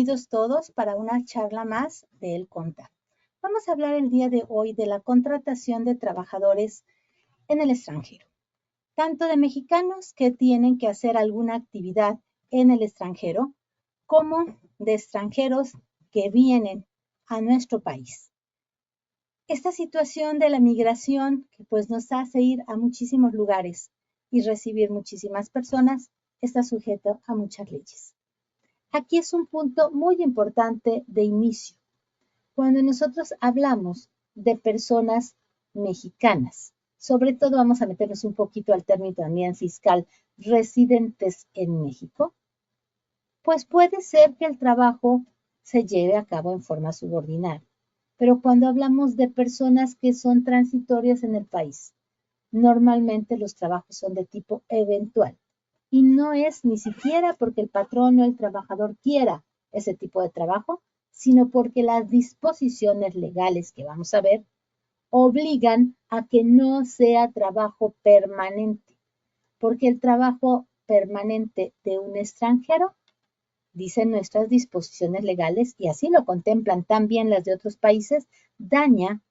Bienvenidos todos para una charla más de El Conta. Vamos a hablar el día de hoy de la contratación de trabajadores en el extranjero, tanto de mexicanos que tienen que hacer alguna actividad en el extranjero, como de extranjeros que vienen a nuestro país. Esta situación de la migración, que pues nos hace ir a muchísimos lugares y recibir muchísimas personas, está sujeto a muchas leyes. Aquí es un punto muy importante de inicio. Cuando nosotros hablamos de personas mexicanas, sobre todo vamos a meternos un poquito al término también fiscal, residentes en México, pues puede ser que el trabajo se lleve a cabo en forma subordinada. Pero cuando hablamos de personas que son transitorias en el país, normalmente los trabajos son de tipo eventual. Y no es ni siquiera porque el patrón o el trabajador quiera ese tipo de trabajo, sino porque las disposiciones legales que vamos a ver obligan a que no sea trabajo permanente, porque el trabajo permanente de un extranjero, dicen nuestras disposiciones legales, y así lo contemplan también las de otros países, daña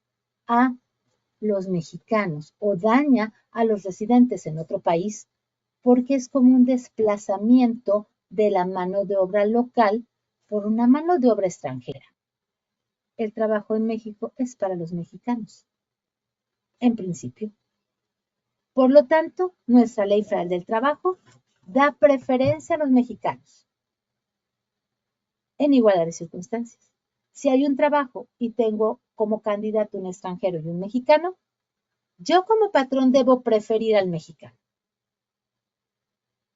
a los mexicanos o daña a los residentes en otro país, porque es como un desplazamiento de la mano de obra local por una mano de obra extranjera. El trabajo en México es para los mexicanos, en principio. Por lo tanto, nuestra Ley Federal del Trabajo da preferencia a los mexicanos en igualdad de circunstancias. Si hay un trabajo y tengo como candidato un extranjero y un mexicano, yo como patrón debo preferir al mexicano.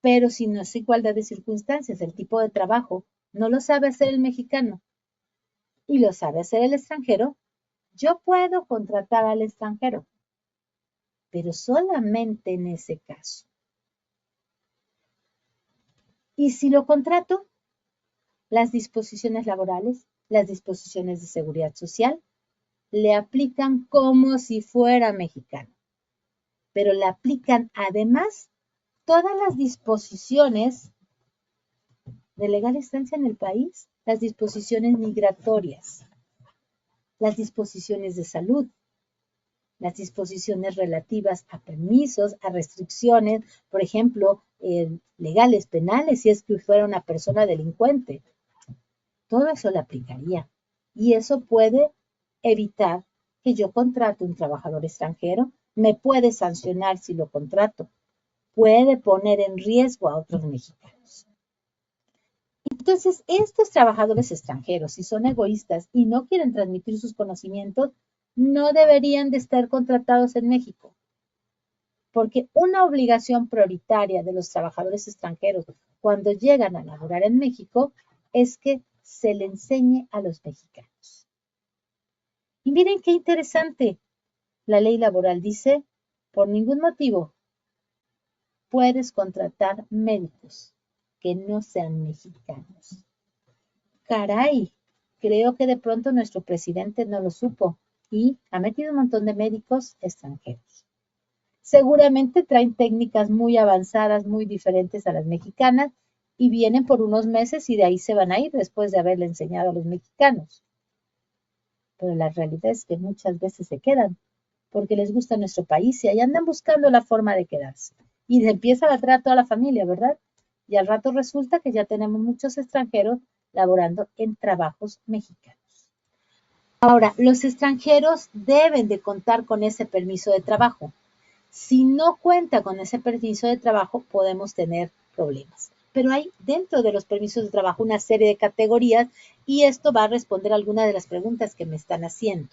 Pero si no es igualdad de circunstancias, el tipo de trabajo no lo sabe hacer el mexicano y lo sabe hacer el extranjero, yo puedo contratar al extranjero, pero solamente en ese caso. Y si lo contrato, las disposiciones laborales, las disposiciones de seguridad social, le aplican como si fuera mexicano, pero le aplican además todas las disposiciones de legal estancia en el país, las disposiciones migratorias, las disposiciones de salud, las disposiciones relativas a permisos, a restricciones, por ejemplo, legales, penales, si es que fuera una persona delincuente. Todo eso le aplicaría. Y eso puede evitar que yo contrate un trabajador extranjero, me puede sancionar si lo contrato, puede poner en riesgo a otros mexicanos. Entonces, estos trabajadores extranjeros, si son egoístas y no quieren transmitir sus conocimientos, no deberían de estar contratados en México, porque una obligación prioritaria de los trabajadores extranjeros cuando llegan a laborar en México es que se le enseñe a los mexicanos. Y miren qué interesante, la ley laboral dice, por ningún motivo puedes contratar médicos que no sean mexicanos. Caray, creo que de pronto nuestro presidente no lo supo y ha metido un montón de médicos extranjeros. Seguramente traen técnicas muy avanzadas, muy diferentes a las mexicanas y vienen por unos meses y de ahí se van a ir después de haberle enseñado a los mexicanos. Pero la realidad es que muchas veces se quedan porque les gusta nuestro país y ahí andan buscando la forma de quedarse. Y se empieza a traer a toda la familia, ¿verdad? Y al rato resulta que ya tenemos muchos extranjeros laborando en trabajos mexicanos. Ahora, los extranjeros deben de contar con ese permiso de trabajo. Si no cuenta con ese permiso de trabajo, podemos tener problemas. Pero hay dentro de los permisos de trabajo una serie de categorías y esto va a responder a algunas de las preguntas que me están haciendo.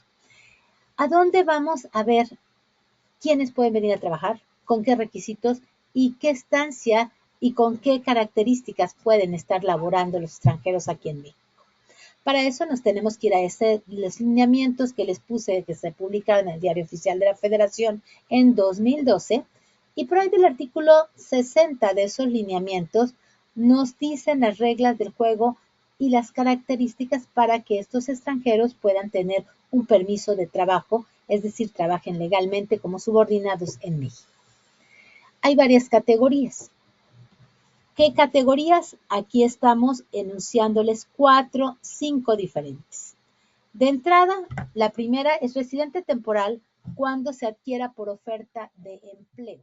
¿A dónde vamos a ver quiénes pueden venir a trabajar? ¿Con qué requisitos? ¿Y qué estancia y con qué características pueden estar laborando los extranjeros aquí en México? Para eso nos tenemos que ir a los lineamientos que les puse, que se publicaron en el Diario Oficial de la Federación en 2012, y por ahí del artículo 60 de esos lineamientos nos dicen las reglas del juego y las características para que estos extranjeros puedan tener un permiso de trabajo, es decir, trabajen legalmente como subordinados en México. Hay varias categorías. ¿Qué categorías? Aquí estamos enunciándoles 4, 5 diferentes. De entrada, la primera es residente temporal cuando se adquiera por oferta de empleo.